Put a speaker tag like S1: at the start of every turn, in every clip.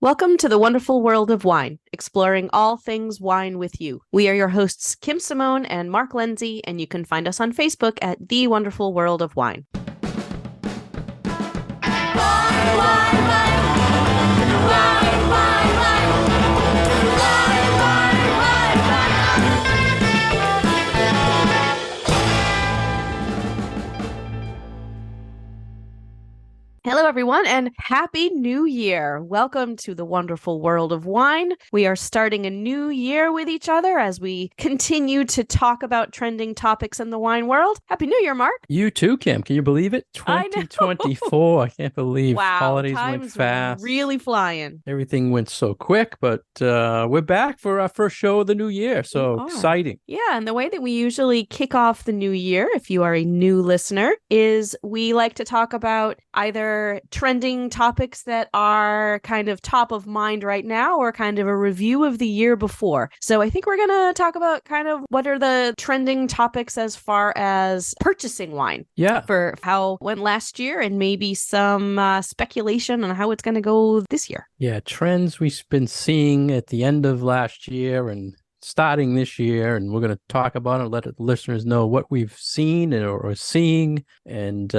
S1: Welcome to the wonderful world of wine, exploring all things wine with you. We are your hosts, Kim Simone and Mark Lindsay, and you can find us on Facebook at The Wonderful World of Wine. Hello, everyone, and Happy New Year. Welcome to the wonderful world of wine. We are starting a new year with each other as we continue to talk about trending topics in the wine world. Happy New Year, Mark.
S2: You too, Kim. Can you believe it? 2024. I can't believe
S1: Wow,
S2: holidays
S1: time's
S2: went fast.
S1: really flying.
S2: Everything went so quick, but we're back for our first show of the new year. So exciting.
S1: Yeah, and the way that we usually kick off the new year, if you are a new listener, is we like to talk about either trending topics that are kind of top of mind right now or kind of a review of the year before. So I think we're going to talk about kind of what are the trending topics as far as purchasing wine.
S2: Yeah.
S1: For how it went last year and maybe some speculation on how it's going to go this year.
S2: Yeah, trends we've been seeing at the end of last year and starting this year, and we're going to talk about it and let the listeners know what we've seen or seeing, and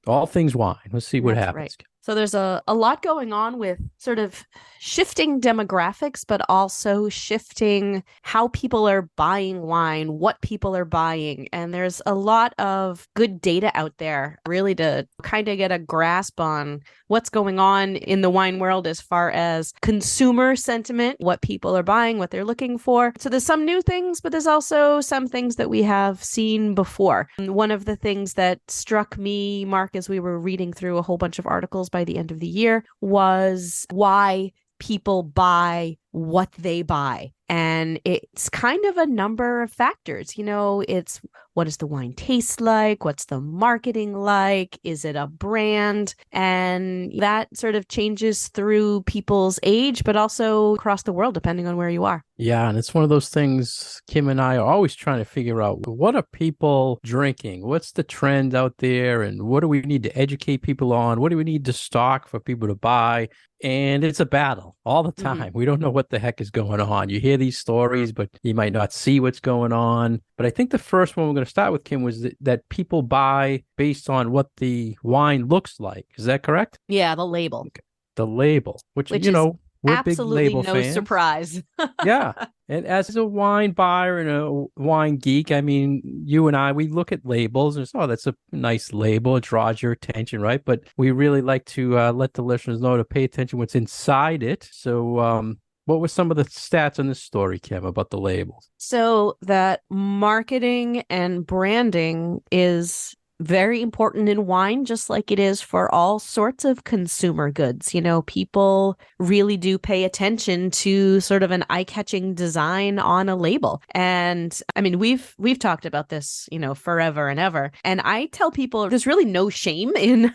S2: all things wine. Let's see what happens.
S1: Right. So there's a lot going on with sort of shifting demographics, but also shifting how people are buying wine, what people are buying. And there's a lot of good data out there really to kind of get a grasp on what's going on in the wine world as far as consumer sentiment, what people are buying, what they're looking for. So there's some new things, but there's also some things that we have seen before. And one of the things that struck me, Mark, as we were reading through a whole bunch of articles by the end of the year was why people buy what they buy. And it's kind of a number of factors. You know, it's what does the wine taste like? What's the marketing like? Is it a brand? And that sort of changes through people's age, but also across the world, depending on where you are.
S2: Yeah, and it's one of those things Kim and I are always trying to figure out. What are people drinking? What's the trend out there? And what do we need to educate people on? What do we need to stock for people to buy? And it's a battle all the time. Mm-hmm. We don't know what the heck is going on. You hear these stories, but you might not see what's going on. But I think the first one we're going to start with, Kim, was that people buy based on what the wine looks like. Is that correct?
S1: Yeah, the label.
S2: Okay. The label, which you know, we're
S1: absolutely
S2: big label
S1: no
S2: fans.
S1: Surprise.
S2: Yeah. And as a wine buyer and a wine geek, I mean, you and I, we look at labels and oh, that's a nice label. It draws your attention, right? But we really like to let the listeners know to pay attention what's inside it. So what were some of the stats on this story, Kim, about the labels?
S1: So that marketing and branding is very important in wine, just like it is for all sorts of consumer goods. You know, people really do pay attention to sort of an eye-catching design on a label. And I mean, we've talked about this, you know, forever and ever. And I tell people there's really no shame in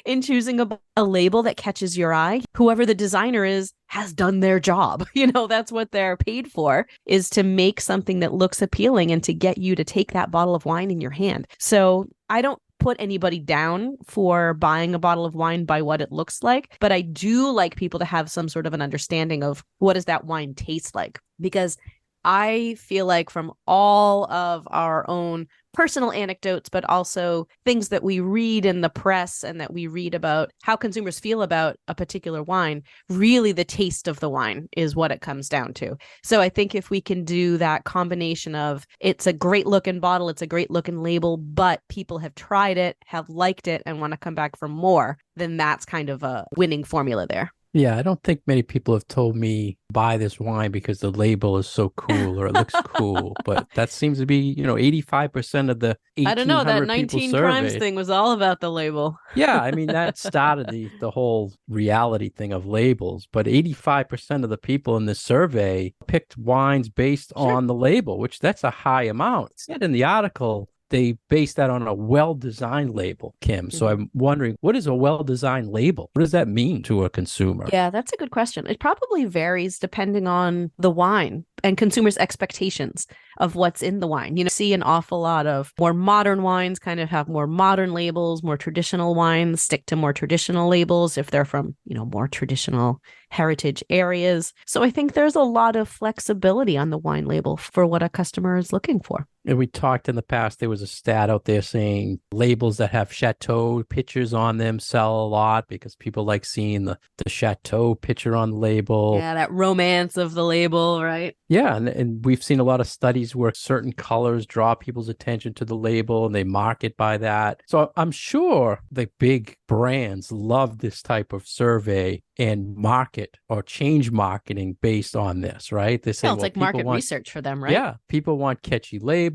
S1: in choosing a label that catches your eye. Whoever the designer is has done their job. You know, that's what they're paid for, is to make something that looks appealing and to get you to take that bottle of wine in your hand. So I don't put anybody down for buying a bottle of wine by what it looks like, but I do like people to have some sort of an understanding of what does that wine taste like, because I feel like from all of our own personal anecdotes, but also things that we read in the press and that we read about how consumers feel about a particular wine, really the taste of the wine is what it comes down to. So I think if we can do that combination of it's a great looking bottle, it's a great looking label, but people have tried it, have liked it, and want to come back for more, then that's kind of a winning formula there.
S2: Yeah, I don't think many people have told me buy this wine because the label is so cool or it looks cool. But that seems to be, 85% of the 1,800
S1: I don't know, that 19 crimes
S2: surveyed.
S1: thing was all about the label.
S2: Yeah, I mean, that started the whole reality thing of labels. But 85% of the people in this survey picked wines based on the label, which that's a high amount. It said in the article, they base that on a well-designed label, Kim. So I'm wondering, what is a well-designed label? What does that mean to a consumer?
S1: Yeah, that's a good question. It probably varies depending on the wine and consumers' expectations. of what's in the wine. See an awful lot of more modern wines kind of have more modern labels, more traditional wines stick to more traditional labels if they're from, more traditional heritage areas. So I think there's a lot of flexibility on the wine label for what a customer is looking for.
S2: And we talked in the past, there was a stat out there saying labels that have chateau pictures on them sell a lot because people like seeing the chateau picture on the label.
S1: Yeah, that romance of the label, right?
S2: Yeah, and we've seen a lot of studies where certain colors draw people's attention to the label and they market by that. So I'm sure the big brands love this type of survey and market or change marketing based on this, right? They say,
S1: it's like market research for them, right?
S2: Yeah, people want catchy labels.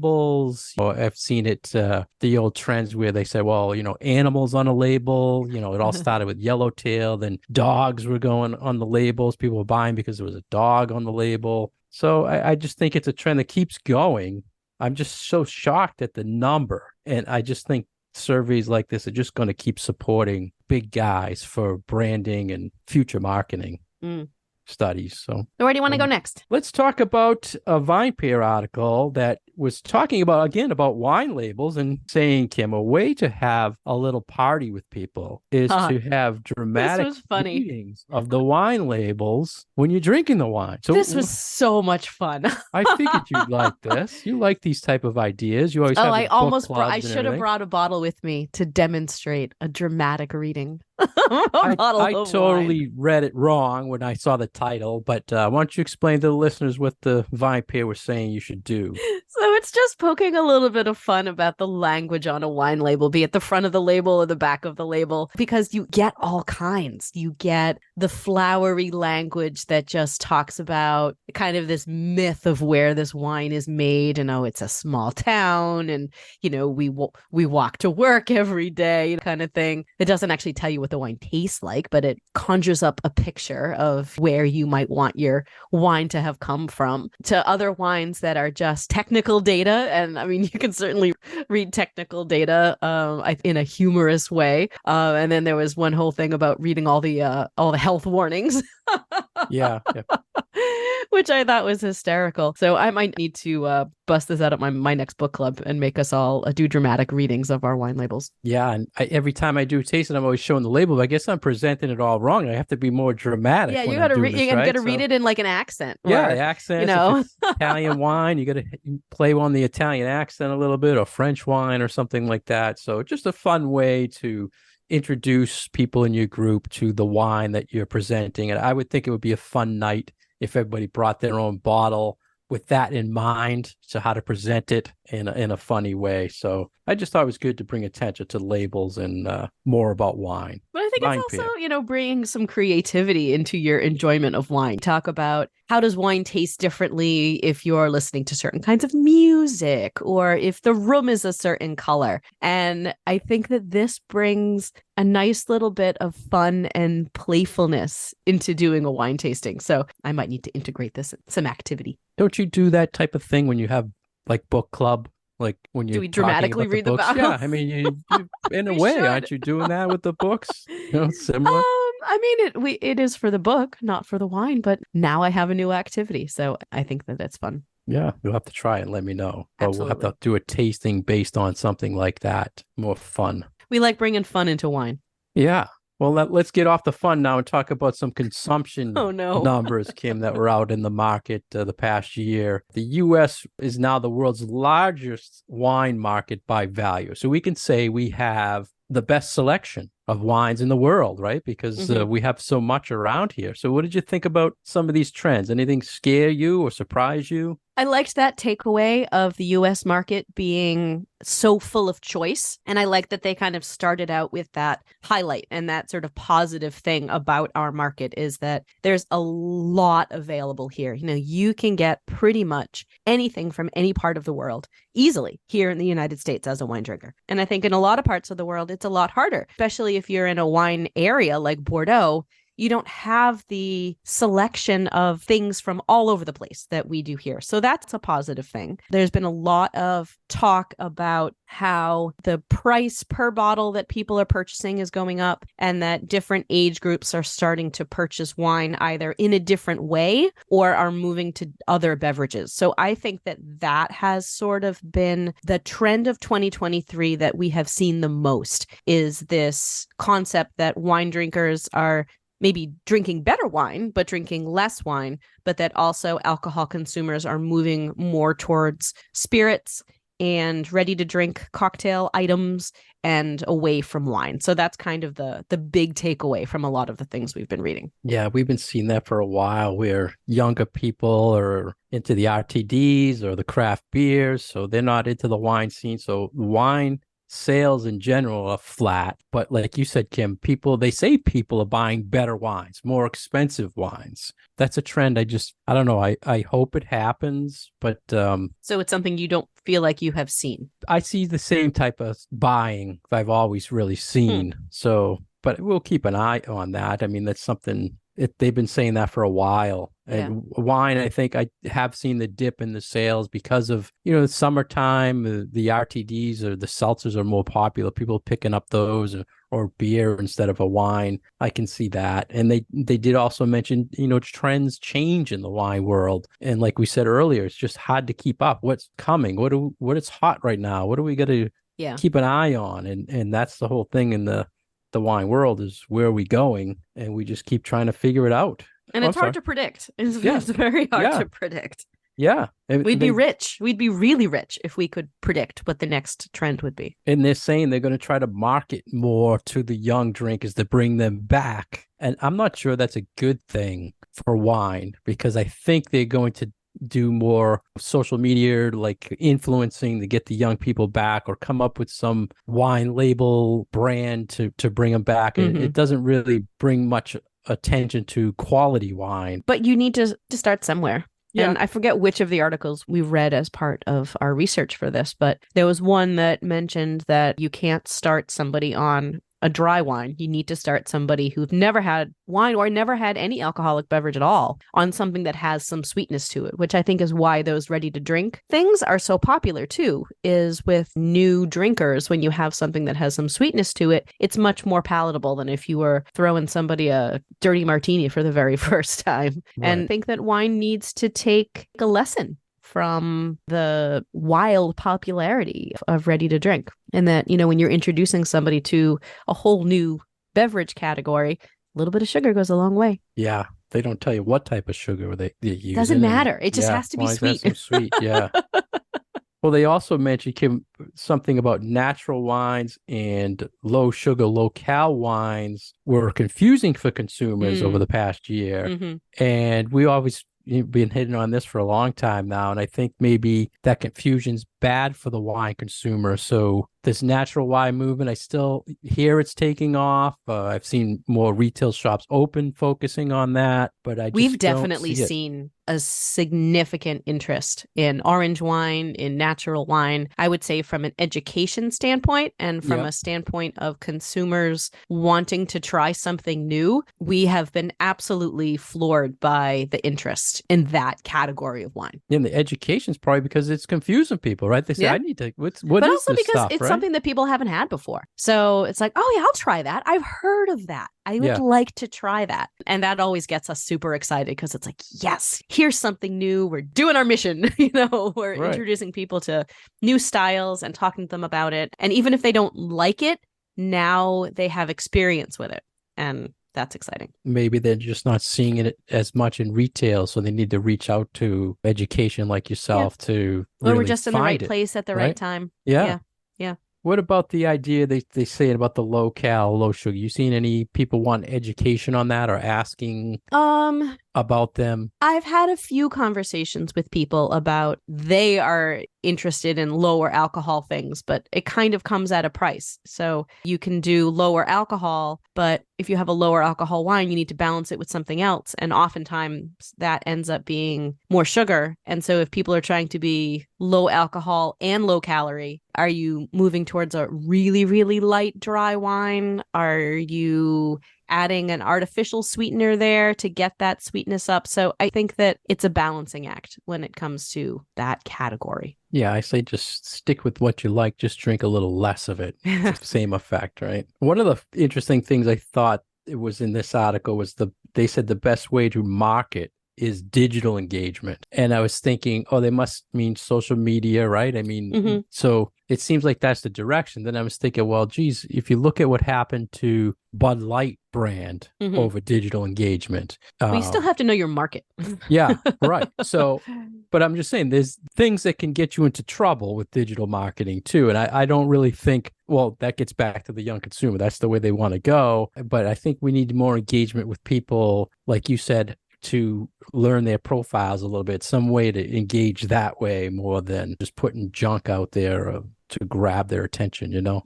S2: Or I've seen it, the old trends where they say, well, animals on a label. It all started with yellowtail, then dogs were going on the labels. People were buying because there was a dog on the label. So I just think it's a trend that keeps going. I'm just so shocked at the number. And I just think surveys like this are just going to keep supporting big guys for branding and future marketing studies. So
S1: where do you want to go next?
S2: Let's talk about a VinePair article that was talking about wine labels and saying, Kim, a way to have a little party with people is to have dramatic readings of the wine labels when you're drinking the wine. So
S1: this was so much fun.
S2: I figured you'd like this. You like these type of ideas. You always have
S1: I should have brought a bottle with me to demonstrate a dramatic reading.
S2: I totally read it wrong when I saw the title, but why don't you explain to the listeners what the VinePair was saying you should do?
S1: So it's just poking a little bit of fun about the language on a wine label, be it the front of the label or the back of the label, because you get all kinds. You get the flowery language that just talks about kind of this myth of where this wine is made. And it's a small town and, we walk to work every day kind of thing. It doesn't actually tell you what the wine tastes like, but it conjures up a picture of where you might want your wine to have come from, to other wines that are just technical data. And you can certainly read technical data in a humorous way. And then there was one whole thing about reading all the health warnings.
S2: Yeah.
S1: Which I thought was hysterical. So I might need to bust this out at my next book club and make us all do dramatic readings of our wine labels.
S2: Yeah, and every time I do taste it, I'm always showing the label. But I guess I'm presenting it all wrong. I have to be more dramatic.
S1: Yeah, you got to read it in like an accent.
S2: Yeah, the accent. If it's Italian wine, you got to play on the Italian accent a little bit, or French wine, or something like that. So just a fun way to introduce people in your group to the wine that you're presenting. And I would think it would be a fun night if everybody brought their own bottle with that in mind, so how to present it in a funny way. So I just thought it was good to bring attention to labels and more about wine.
S1: But I think it's also, bringing some creativity into your enjoyment of wine. Talk about how does wine taste differently if you're listening to certain kinds of music or if the room is a certain color. And I think that this brings a nice little bit of fun and playfulness into doing a wine tasting. So I might need to integrate this in some activity.
S2: Don't you do that type of thing when you have like book club? Like when you
S1: do we dramatically read the books?
S2: Yeah, you in a way, aren't you doing that with the books? Similar.
S1: It is for the book, not for the wine. But now I have a new activity, so I think that it's fun.
S2: Yeah, you'll have to try it and let me know.
S1: Absolutely.
S2: We'll have to do a tasting based on something like that. More fun.
S1: We like bringing fun into wine.
S2: Yeah. Well, let's get off the fun now and talk about some consumption numbers, Kim, that were out in the market the past year. The U.S. is now the world's largest wine market by value. So we can say we have the best selection of wines in the world, right? Because we have so much around here. So what did you think about some of these trends? Anything scare you or surprise you?
S1: I liked that takeaway of the US market being so full of choice. And I like that they kind of started out with that highlight, and that sort of positive thing about our market is that there's a lot available here. You can get pretty much anything from any part of the world easily here in the United States as a wine drinker. And I think in a lot of parts of the world, it's a lot harder, especially if you're in a wine area like Bordeaux. you don't have the selection of things from all over the place that we do here. So that's a positive thing. There's been a lot of talk about how the price per bottle that people are purchasing is going up, and that different age groups are starting to purchase wine either in a different way or are moving to other beverages. So I think that that has sort of been the trend of 2023 that we have seen the most, is this concept that wine drinkers are maybe drinking better wine, but drinking less wine, but that also alcohol consumers are moving more towards spirits and ready to drink cocktail items and away from wine. So that's kind of the big takeaway from a lot of the things we've been reading.
S2: Yeah, we've been seeing that for a while, where younger people are into the RTDs or the craft beers, so they're not into the wine scene. So wine sales in general are flat. But like you said, Kim, they say people are buying better wines, more expensive wines. That's a trend. I don't know. I hope it happens, but
S1: so it's something you don't feel like you have seen.
S2: I see the same type of buying I've always really seen. So, but we'll keep an eye on that. I mean, that's something they've been saying that for a while. And wine, I think I have seen the dip in the sales because of, the summertime, the RTDs or the seltzers are more popular. People picking up those or beer instead of a wine. I can see that. And they did also mention, trends change in the wine world. And like we said earlier, it's just hard to keep up. What's coming? What is hot right now? What are we going to keep an eye on? And that's the whole thing in the wine world, is where are we going? And we just keep trying to figure it out.
S1: And it's hard to predict. It's very hard to predict.
S2: Yeah.
S1: We'd be rich. We'd be really rich if we could predict what the next trend would be.
S2: And they're saying they're going to try to market more to the young drinkers to bring them back. And I'm not sure that's a good thing for wine, because I think they're going to do more social media, like influencing to get the young people back, or come up with some wine label brand to bring them back. And it doesn't really bring much attention to quality wine.
S1: But you need to start somewhere.
S2: Yeah.
S1: And I forget which of the articles we read as part of our research for this, but there was one that mentioned that you can't start somebody on a dry wine. You need to start somebody who've never had wine or never had any alcoholic beverage at all on something that has some sweetness to it, which I think is why those ready to drink things are so popular too, is with new drinkers. When you have something that has some sweetness to it, it's much more palatable than if you were throwing somebody a dirty martini for the very first time. Right. And I think that wine needs to take a lesson from the wild popularity of ready to drink. And that, when you're introducing somebody to a whole new beverage category, a little bit of sugar goes a long way.
S2: Yeah. They don't tell you what type of sugar they use.
S1: Doesn't matter. It just has to be sweet.
S2: Sweet. Yeah. Well, they also mentioned, Kim, something about natural wines and low sugar, low cal wines were confusing for consumers over the past year. And we always been hitting on this for a long time now, and I think maybe that confusion's bad for the wine consumer. So this natural wine movement, I still hear it's taking off. I've seen more retail shops open focusing on that, but
S1: we've definitely seen a significant interest in orange wine, in natural wine. I would say from an education standpoint and from a standpoint of consumers wanting to try something new, we have been absolutely floored by the interest in that category of wine.
S2: And the education's probably because it's confusing people, right? They say, I need to, what but is also
S1: this because
S2: stuff,
S1: it's
S2: right?
S1: Something that people haven't had before. So it's like, oh yeah, I'll try that. I've heard of that. I would like to try that. And that always gets us super excited, because it's like, yes, here's something new. We're doing our mission. We're introducing people to new styles and talking to them about it. And even if they don't like it, now they have experience with it. And that's exciting.
S2: Maybe they're just not seeing it as much in retail, so they need to reach out to education like yourself to really
S1: or we're just in the right place at the right time. Yeah.
S2: What about the idea they say about the low cal, low sugar? You seen any people want education on that or asking about them?
S1: I've had a few conversations with people about they are interested in lower alcohol things, but it kind of comes at a price. So you can do lower alcohol, but if you have a lower alcohol wine, you need to balance it with something else. And oftentimes that ends up being more sugar. And so if people are trying to be low alcohol and low calorie, are you moving towards a really, really light dry wine? Are you adding an artificial sweetener there to get that sweetness up. So I think that it's a balancing act when it comes to that category.
S2: Yeah, I say just stick with what you like, just drink a little less of it. It's the same effect, right? One of the interesting things I thought it was in this article was they said the best way to market is digital engagement. And I was thinking, oh, they must mean social media, right? I mean, so it seems like that's the direction. Then I was thinking, well, geez, if you look at what happened to Bud Light brand over digital engagement.
S1: Well, you still have to know your market.
S2: Yeah, right. So, but I'm just saying there's things that can get you into trouble with digital marketing too. And I don't really think, well, that gets back to the young consumer. That's the way they want to go. But I think we need more engagement with people, like you said, to learn their profiles a little bit, some way to engage that way more than just putting junk out there to grab their attention, you know?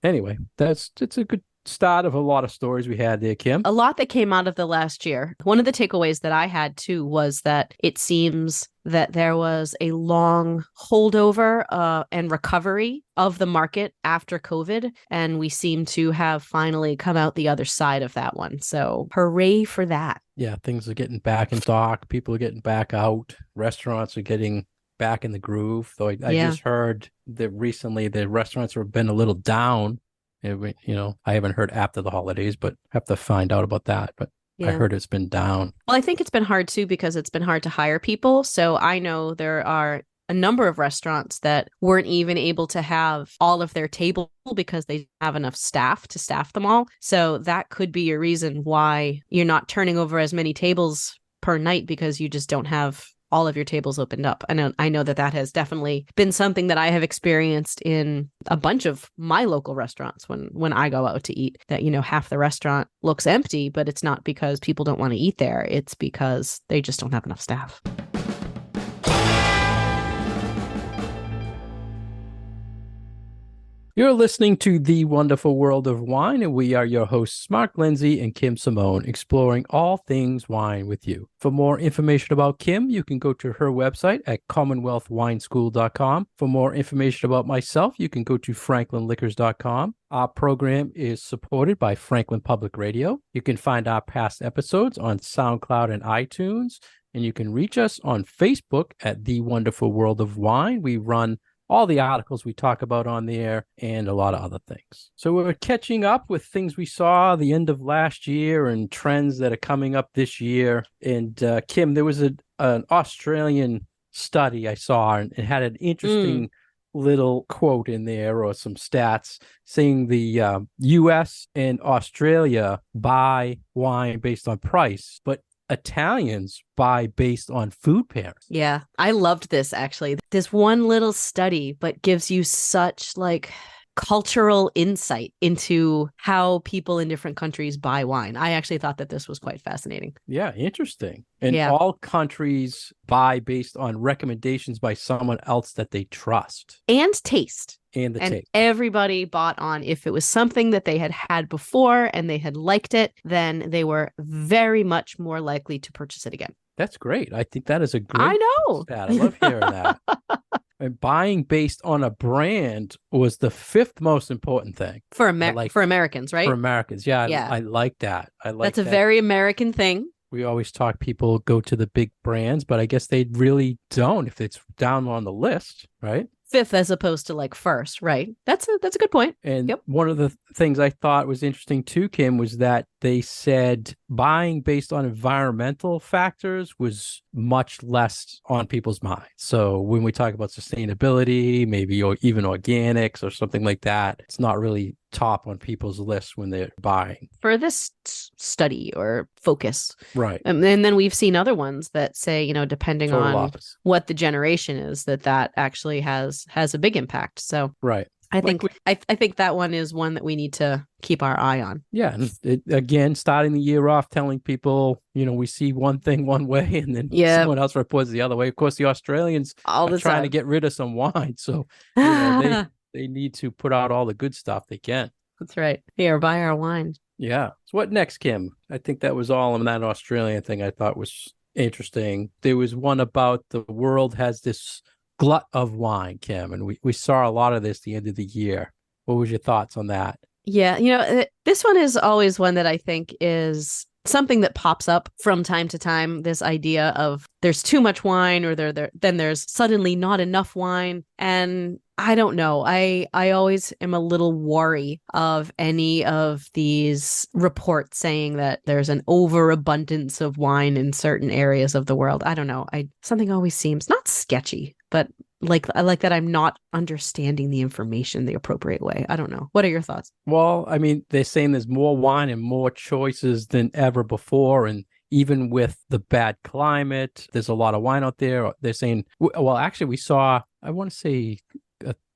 S2: Anyway, it's a good start of a lot of stories we had there, Kim.
S1: A lot that came out of the last year. One of the takeaways that I had too was that it seems that there was a long holdover and recovery of the market after COVID, and we seem to have finally come out the other side of that one. So hooray for that.
S2: Yeah, things are getting back in stock. People are getting back out. Restaurants are getting back in the groove. Though I just heard that recently the restaurants have been a little down. You know, I haven't heard after the holidays, but have to find out about that. But I heard it's been down.
S1: Well, I think it's been hard too because it's been hard to hire people. So I know there are a number of restaurants that weren't even able to have all of their table because they didn't have enough staff to staff them all. So that could be a reason why you're not turning over as many tables per night, because you just don't have all of your tables opened up. I know that has definitely been something that I have experienced in a bunch of my local restaurants when I go out to eat, that, you know, half the restaurant looks empty, but it's not because people don't want to eat there. It's because they just don't have enough staff.
S2: You're listening to The Wonderful World of Wine, and we are your hosts, Mark Lindsay and Kim Simone, exploring all things wine with you. For more information about Kim, you can go to her website at commonwealthwineschool.com. For more information about myself, you can go to franklinliquors.com. Our program is supported by Franklin Public Radio. You can find our past episodes on SoundCloud and iTunes, and you can reach us on Facebook at The Wonderful World of Wine. We run all the articles we talk about on there and a lot of other things. So we're catching up with things we saw the end of last year and trends that are coming up this year. And Kim, there was an Australian study I saw, and it had an interesting little quote in there, or some stats saying the US and Australia buy wine based on price, but Italians buy based on food pairings.
S1: Yeah, I loved this actually. This one little study, but gives you such like cultural insight into how people in different countries buy wine. I actually thought that this was quite fascinating.
S2: Yeah, interesting. And all countries buy based on recommendations by someone else that they trust.
S1: And taste.
S2: And taste.
S1: Everybody bought on, if it was something that they had had before and they had liked it, then they were very much more likely to purchase it again.
S2: That's great. I think that is a great stat. I love hearing that. And buying based on a brand was the fifth most important thing.
S1: For Americans, right?
S2: For Americans. Yeah, I like that.
S1: That's a very American thing.
S2: We always talk people go to the big brands, but I guess they really don't if it's down on the list, right?
S1: Fifth as opposed to like first, right? That's a good point.
S2: And one of the things I thought was interesting too, Kim, was that they said buying based on environmental factors was much less on people's minds. So when we talk about sustainability, maybe or even organics or something like that, it's not really top on people's lists when they're buying. For
S1: this study or focus.
S2: Right.
S1: And then we've seen other ones that say, you know, depending on what the generation is, that actually has a big impact. So
S2: right.
S1: I think that one is one that we need to keep our eye on.
S2: Yeah. And again, starting the year off telling people, you know, we see one thing one way and then someone else reports the other way. Of course, the Australians are trying to get rid of some wine. So, you know, they need to put out all the good stuff they can.
S1: That's right. Here, buy our wine.
S2: Yeah. So what next, Kim? I think that was all on that Australian thing I thought was interesting. There was one about the world has this glut of wine, Kim, and we saw a lot of this the end of the year. What was your thoughts on that?
S1: Yeah, you know, this one is always one that I think is something that pops up from time to time. This idea of there's too much wine, or then there's suddenly not enough wine, and I don't know. I always am a little wary of any of these reports saying that there's an overabundance of wine in certain areas of the world. I don't know. I Something always seems not sketchy, but like I like that I'm not understanding the information the appropriate way. I don't know. What are your thoughts?
S2: Well, I mean, they're saying there's more wine and more choices than ever before. And even with the bad climate, there's a lot of wine out there. They're saying, well, actually, we saw, I want to say,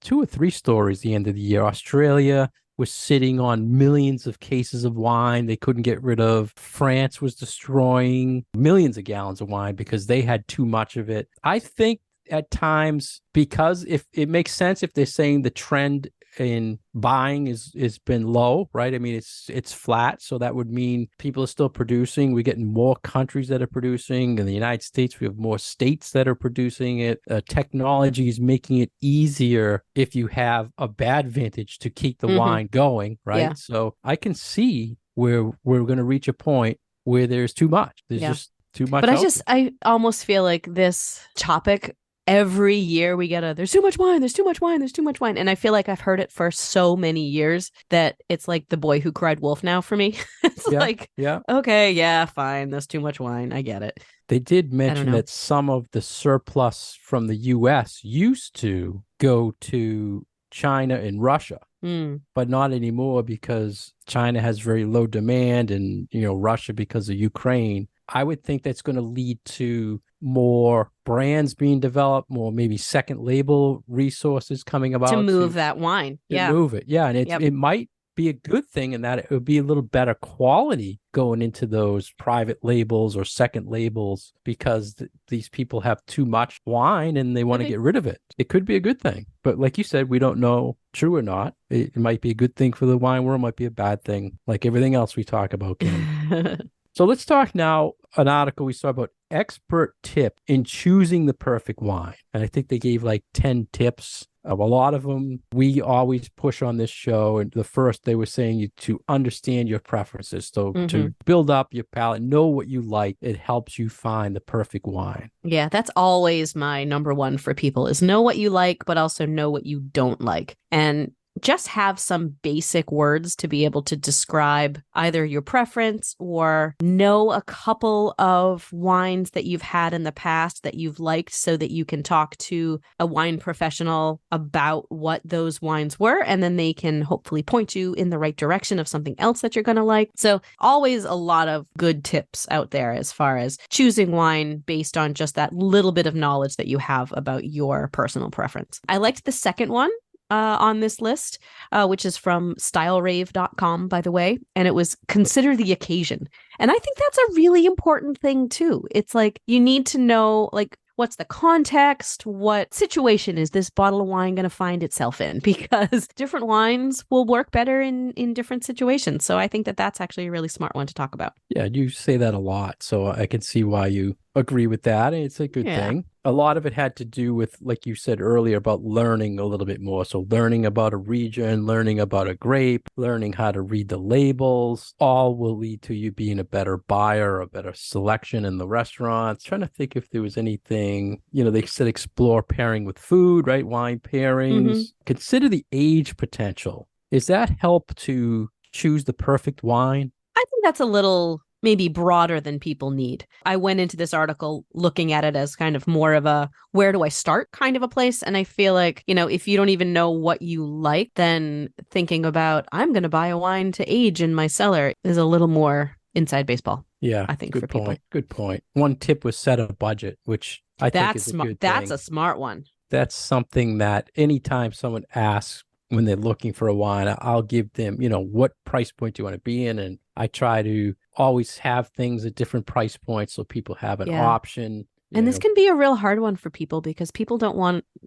S2: two or three stories at the end of the year. Australia was sitting on millions of cases of wine they couldn't get rid of. France was destroying millions of gallons of wine because they had too much of it. I think at times, because if it makes sense if they're saying the trend in buying is been low, right? I mean, it's flat, so that would mean people are still producing. We're getting more countries that are producing. In the United States, we have more states that are producing it. Technology is making it easier if you have a bad vintage to keep the
S1: Mm-hmm.
S2: wine going, right?
S1: Yeah.
S2: So I can see where we're going to reach a point where there's too much. There's
S1: Yeah.
S2: just too
S1: But
S2: much out there.
S1: I almost feel like this topic every year we get there's too much wine, there's too much wine, there's too much wine. And I feel like I've heard it for so many years that it's like the boy who cried wolf now for me. It's
S2: Yeah,
S1: like,
S2: yeah.
S1: okay, yeah, fine, there's too much wine. I get it.
S2: They did
S1: I don't
S2: mention
S1: know.
S2: that some of the surplus from the US used to go to China and Russia,
S1: Mm.
S2: but not anymore because China has very low demand and, Russia because of Ukraine. I would think that's going to lead to more brands being developed, more maybe second label resources coming
S1: To
S2: about
S1: move that wine.
S2: to
S1: Yeah.
S2: move it. Yeah, and
S1: Yep.
S2: it might be a good thing in that it would be a little better quality going into those private labels or second labels because these people have too much wine and they want
S1: Could
S2: to
S1: be.
S2: get rid of it. It could be a good thing. But like you said, we don't know true or not. It might be a good thing for the wine world, might be a bad thing, like everything else we talk about, Kim. So let's talk now an article we saw about expert tip in choosing the perfect wine. And I think they gave like 10 tips. A lot of them we always push on this show. And the first, they were saying you to understand your preferences. So
S1: Hmm.
S2: to build up your palate, know what you like. It helps you find the perfect wine.
S1: Yeah, that's always my number one for people is know what you like, but also know what you don't like. And just have some basic words to be able to describe either your preference or know a couple of wines that you've had in the past that you've liked so that you can talk to a wine professional about what those wines were. And then they can hopefully point you in the right direction of something else that you're going to like. So, always a lot of good tips out there as far as choosing wine based on just that little bit of knowledge that you have about your personal preference. I liked the second one on this list, which is from stylrave.com, by the way. And it was consider the occasion. And I think that's a really important thing, too. It's like you need to know, like, what's the context? What situation is this bottle of wine going to find itself in? Because different wines will work better in different situations. So I think that that's actually a really smart one to talk about.
S2: Yeah, you say that a lot. So I can see why you agree with that. And it's a good
S1: Yeah.
S2: thing. A lot of it had to do with, like you said earlier, about learning a little bit more. So learning about a region, learning about a grape, learning how to read the labels, all will lead to you being a better buyer, a better selection in the restaurants. Trying to think if there was anything, they said explore pairing with food, right? Wine
S1: Mm-hmm.
S2: pairings. Consider the age potential. Is that help to choose the perfect wine?
S1: I think that's a little maybe broader than people need. I went into this article looking at it as kind of more of a where do I start kind of a place. And I feel like, if you don't even know what you like, then thinking about I'm going to buy a wine to age in my cellar is a little more inside baseball,
S2: Yeah,
S1: I think, for
S2: good
S1: people.
S2: point. Good point. One tip was set a budget, which I think
S1: That's
S2: is a
S1: smart.
S2: good
S1: That's
S2: thing.
S1: a smart one.
S2: That's something that anytime someone asks when they're looking for a wine, I'll give them, what price point do you want to be in? And I try to always have things at different price points so people have an
S1: Yeah.
S2: option.
S1: And this can be a real hard one for people because people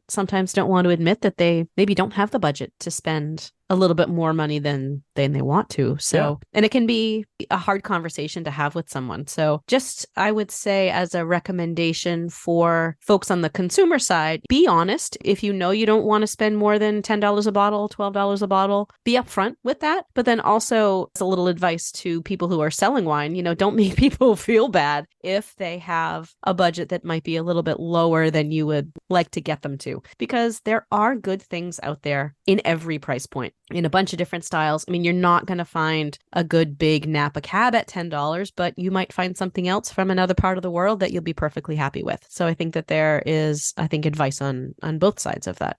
S1: sometimes don't want to admit that they maybe don't have the budget to spend a little bit more money than they want to.
S2: Yeah.
S1: So, and it can be a hard conversation to have with someone. So, just I would say as a recommendation for folks on the consumer side, be honest. If you know you don't want to spend more than $10 a bottle, $12 a bottle, be upfront with that. But then also, it's a little advice to people who are selling wine, don't make people feel bad if they have a budget that might be a little bit lower than you would like to get them to, because there are good things out there in every price point, in a bunch of different styles. I mean, you're not going to find a good big Napa cab at $10, but you might find something else from another part of the world that you'll be perfectly happy with. So I think that there is, advice on both sides of that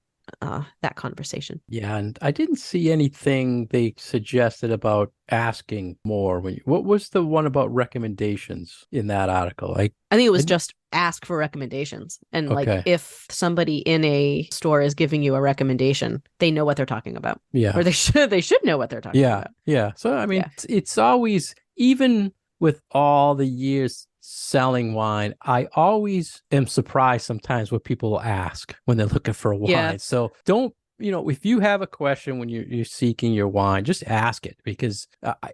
S1: conversation.
S2: Yeah, and I didn't see anything they suggested about asking more. What was the one about recommendations in that article?
S1: I think it was just ask for recommendations. And like,
S2: Okay.
S1: if somebody in a store is giving you a recommendation, they know what they're talking about.
S2: Yeah.
S1: Or they should know what they're talking about.
S2: Yeah. So, I mean,
S1: Yeah.
S2: it's always, even with all the years selling wine, I always am surprised sometimes what people will ask when they're looking for a wine.
S1: Yeah.
S2: So don't, if you have a question when you're seeking your wine, just ask it, because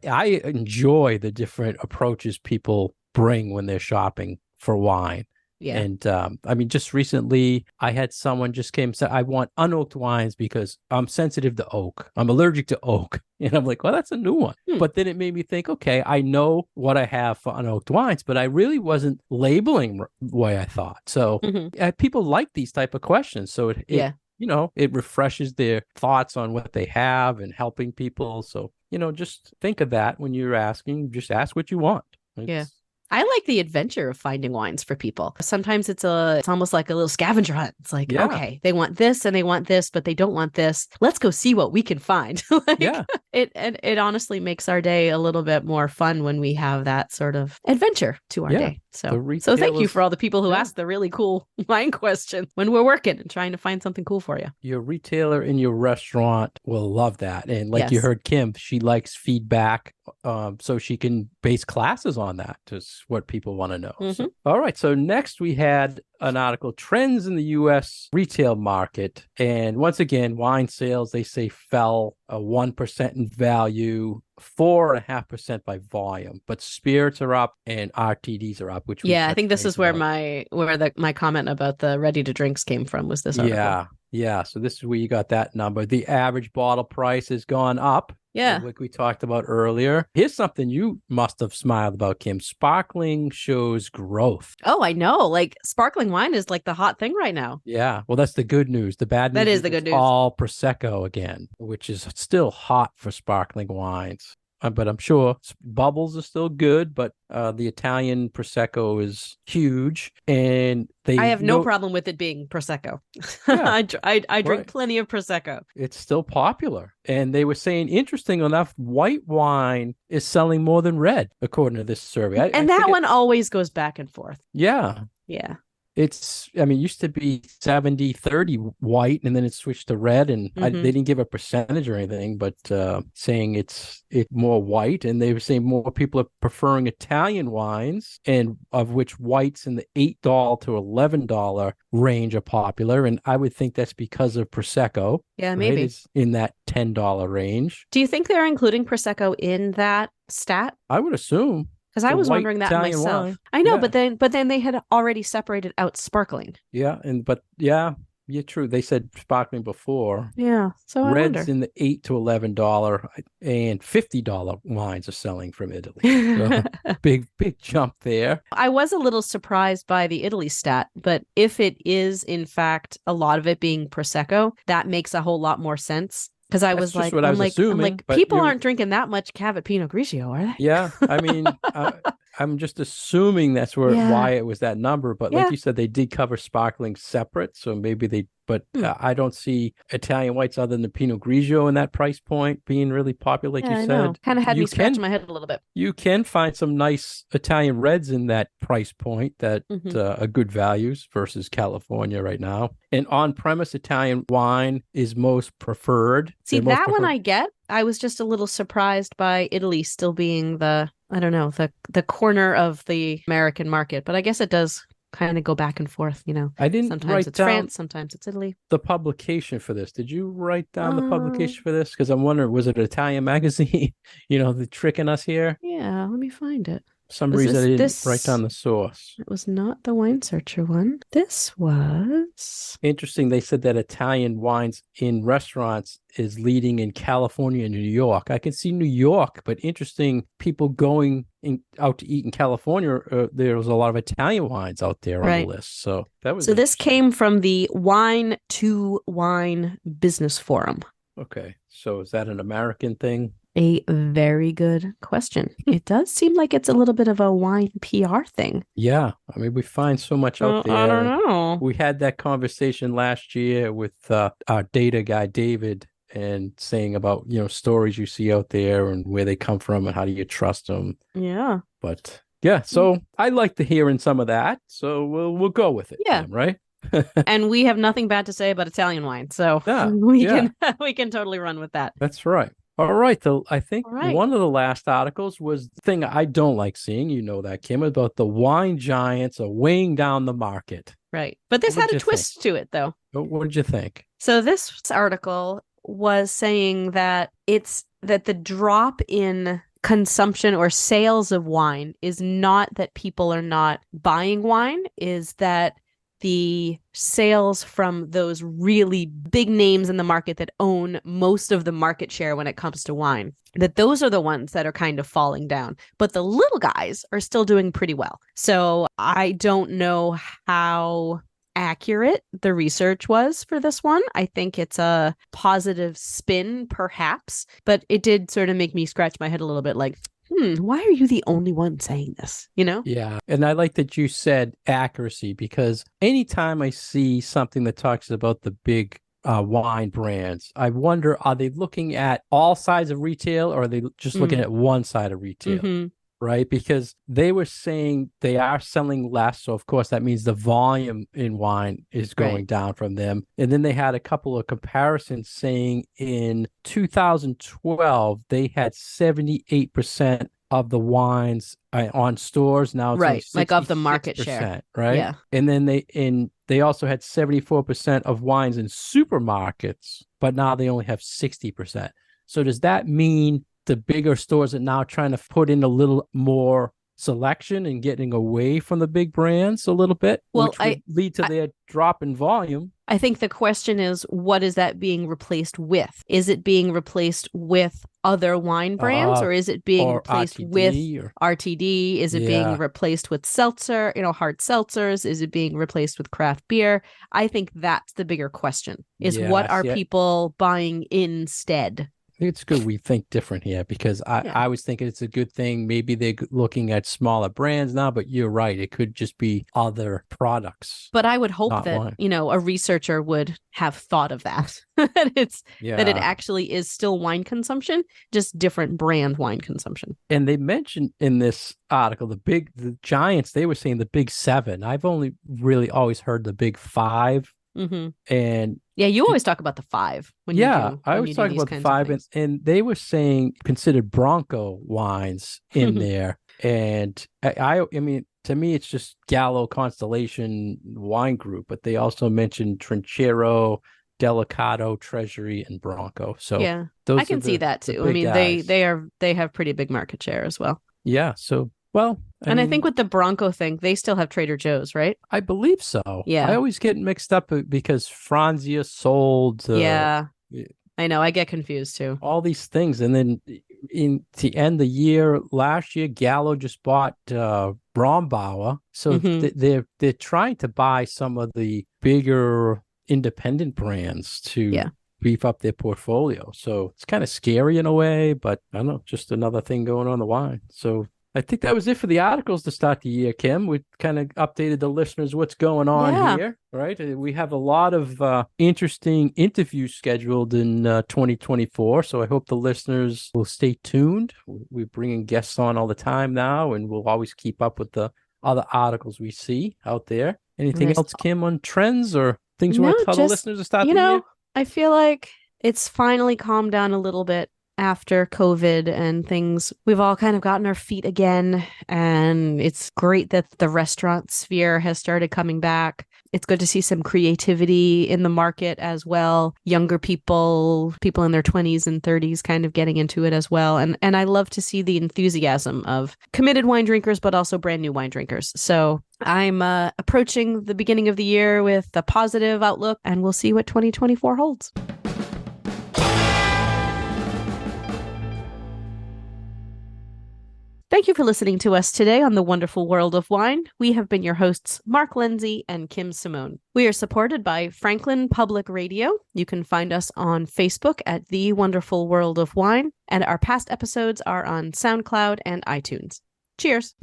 S2: I enjoy the different approaches people bring when they're shopping for wine.
S1: Yeah.
S2: And I mean, just recently, I had someone just came and said, I want unoaked wines because I'm sensitive to oak. I'm allergic to oak. And I'm like, well, that's a new one. But then it made me think, okay, I know what I have for unoaked wines, but I really wasn't labeling the way I thought. So people like these type of questions. So it refreshes their thoughts on what they have and helping people. So, just think of that when you're asking. Just ask what you want.
S1: Yeah. I like the adventure of finding wines for people. Sometimes it's almost like a little scavenger hunt. It's like, okay, they want this and they want this, but they don't want this. Let's go see what we can find. It honestly makes our day a little bit more fun when we have that sort of adventure to our day. So thank you for all the people who ask the really cool wine questions when we're working and trying to find something cool for you.
S2: Your retailer in your restaurant will love that. And like you heard Kim, she likes feedback, so she can base classes on that. Just what people want to know. So, all right. So next we had an article, Trends in the U.S. Retail Market. And once again, wine sales, they say, fell 1% in value, 4.5% by volume, but spirits are up and RTDs are up, which
S1: I think this is where my comment about the ready to drinks came from, was this article.
S2: Yeah. So this is where you got that number. The average bottle price has gone up.
S1: Yeah.
S2: Like we talked about earlier. Here's something you must have smiled about, Kim. Sparkling shows growth.
S1: Oh, I know. Like, sparkling wine is like the hot thing right now.
S2: Yeah. Well, that's the good news. The bad news
S1: is the good news.
S2: All Prosecco again, which is still hot for sparkling wines. But I'm sure bubbles are still good, but the Italian Prosecco is huge. And I
S1: have no problem with it being Prosecco. Yeah, I drink plenty of Prosecco.
S2: It's still popular. And they were saying, interesting enough, white wine is selling more than red, according to this survey.
S1: And that one always goes back and forth.
S2: Yeah.
S1: Yeah.
S2: It used to be 70-30 white, and then it switched to red, and they didn't give a percentage or anything, but saying it's more white, and they were saying more people are preferring Italian wines, and of which whites in the $8 to $11 range are popular, and I would think that's because of Prosecco.
S1: Yeah, maybe.
S2: It's in that $10 range.
S1: Do you think they're including Prosecco in that stat?
S2: I would assume.
S1: Because I was wondering that
S2: Italian
S1: myself.
S2: wine.
S1: I know, but then they had already separated out sparkling.
S2: Yeah, true. They said sparkling before.
S1: Yeah, so I
S2: Reds
S1: wonder.
S2: in the $8 to $11 and $50 wines are selling from Italy. So big jump there.
S1: I was a little surprised by the Italy stat, but if it is in fact a lot of it being Prosecco, that makes a whole lot more sense. Because I was like, people aren't drinking that much Cavit Pinot Grigio, are they?
S2: Yeah, I mean, I'm just assuming that's why it was that number. But like you said, they did cover sparkling separate, so maybe they. But I don't see Italian whites other than the Pinot Grigio in that price point being really popular, like you said.
S1: Kind of had me scratching my head a little bit.
S2: You can find some nice Italian reds in that price point that are good values versus California right now. And on-premise Italian wine is most preferred.
S1: See, that one I get. I was just a little surprised by Italy still being the corner of the American market. But I guess it does kind of go back and forth,
S2: I didn't
S1: Sometimes
S2: write
S1: it's
S2: down
S1: France, sometimes it's Italy.
S2: the publication for this. Did you write down the
S1: Uh,
S2: publication for this? Because I'm wondering, was it an Italian magazine? The tricking us here.
S1: yeah, let me find it.
S2: For some
S1: Was
S2: reason, I didn't write
S1: this?
S2: down the source.
S1: It was not the Wine Searcher one. This was.
S2: Interesting. They said that Italian wines in restaurants is leading in California and New York. I can see New York, but interesting. People going out to eat in California, there was a lot of Italian wines out there on the
S1: Right.
S2: list. So that was
S1: So this
S2: interesting.
S1: came from the Wine to Wine Business Forum.
S2: Okay. So is that an American thing?
S1: A very good question. It does seem like it's a little bit of a wine PR thing.
S2: Yeah. I mean, we find so much out
S1: I
S2: there.
S1: don't know.
S2: We had that conversation last year with our data guy, David, and saying about, stories you see out there and where they come from and how do you trust them.
S1: Yeah.
S2: But yeah, so I like to hear in some of that. So we'll go with it,
S1: Yeah.
S2: Kim, right?
S1: And we have nothing bad to say about Italian wine. So
S2: Yeah,
S1: we can totally run with that.
S2: that's right. All right, though I think
S1: All right.
S2: one of the last articles was the thing I don't like seeing, that, Kim, about the wine giants are weighing down the market.
S1: Right. But this had a twist to it, though.
S2: What did you think?
S1: So this article was saying that that the drop in consumption or sales of wine is not that people are not buying wine, is that the sales from those really big names in the market that own most of the market share when it comes to wine, that those are the ones that are kind of falling down. But the little guys are still doing pretty well. So I don't know how accurate the research was for this one. I think it's a positive spin, perhaps, but it did sort of make me scratch my head a little bit like, why are you the only one saying this?
S2: Yeah. And I like that you said accuracy, because anytime I see something that talks about the big wine brands, I wonder, are they looking at all sides of retail or are they just looking at one side of retail?
S1: Mm-hmm.
S2: Right? Because they were saying they are selling less. So, of course, that means the volume in wine is going down from them. And then they had a couple of comparisons saying in 2012, they had 78% of the wines on stores. Now it's only
S1: like of the market share.
S2: Right?
S1: Yeah.
S2: And then they also had 74% of wines in supermarkets, but now they only have 60%. So does that mean the bigger stores are now trying to put in a little more selection and getting away from the big brands a little bit, which would lead to their drop in volume?
S1: I think the question is, what is that being replaced with? Is it being replaced with other wine brands, or is it being replaced
S2: RTD,
S1: with RTD? Is it being replaced with seltzer, hard seltzers? Is it being replaced with craft beer? I think that's the bigger question, is what are people buying instead?
S2: It's good we think different here, because I was thinking it's a good thing. Maybe they're looking at smaller brands now, but you're right. It could just be other products.
S1: But I would hope that, wine. A researcher would have thought of that, that it actually is still wine consumption, just different brand wine consumption.
S2: And they mentioned in this article, the giants, they were saying the big seven. I've only really always heard the big five.
S1: Mm-hmm.
S2: And
S1: you always talk about the five when you do.
S2: I always talk about the five, and they were saying considered Bronco wines in there. And I mean, to me, it's just Gallo Constellation Wine Group, but they also mentioned Trinchero, Delicato, Treasury, and Bronco. So
S1: I can see that too. I mean, guys. they have pretty big market share as well.
S2: Yeah. So I
S1: think with the Bronco thing, they still have Trader Joe's, right?
S2: I believe so.
S1: Yeah.
S2: I always get mixed up because Franzia sold.
S1: I know. I get confused too.
S2: All these things. And then in the end of the year, last year, Gallo just bought Brombauer. So they're trying to buy some of the bigger independent brands to beef up their portfolio. So it's kind of scary in a way, but I don't know, just another thing going on in the wine. So I think that was it for the articles to start the year, Kim. We kind of updated the listeners what's going on here, right? We have a lot of interesting interviews scheduled in 2024, so I hope the listeners will stay tuned. We're bringing guests on all the time now, and we'll always keep up with the other articles we see out there. Anything else, Kim, on trends or things you want to tell the listeners to start the year?
S1: I feel like it's finally calmed down a little bit after COVID and things. We've all kind of gotten our feet again, and it's great that the restaurant sphere has started coming back. It's good to see some creativity in the market as well. Younger people in their 20s and 30s kind of getting into it as well. And I love to see the enthusiasm of committed wine drinkers, but also brand new wine drinkers. So I'm approaching the beginning of the year with a positive outlook, and we'll see what 2024 holds. Thank you for listening to us today on The Wonderful World of Wine. We have been your hosts, Mark Lindsay and Kim Simone. We are supported by Franklin Public Radio. You can find us on Facebook at The Wonderful World of Wine, and our past episodes are on SoundCloud and iTunes. Cheers.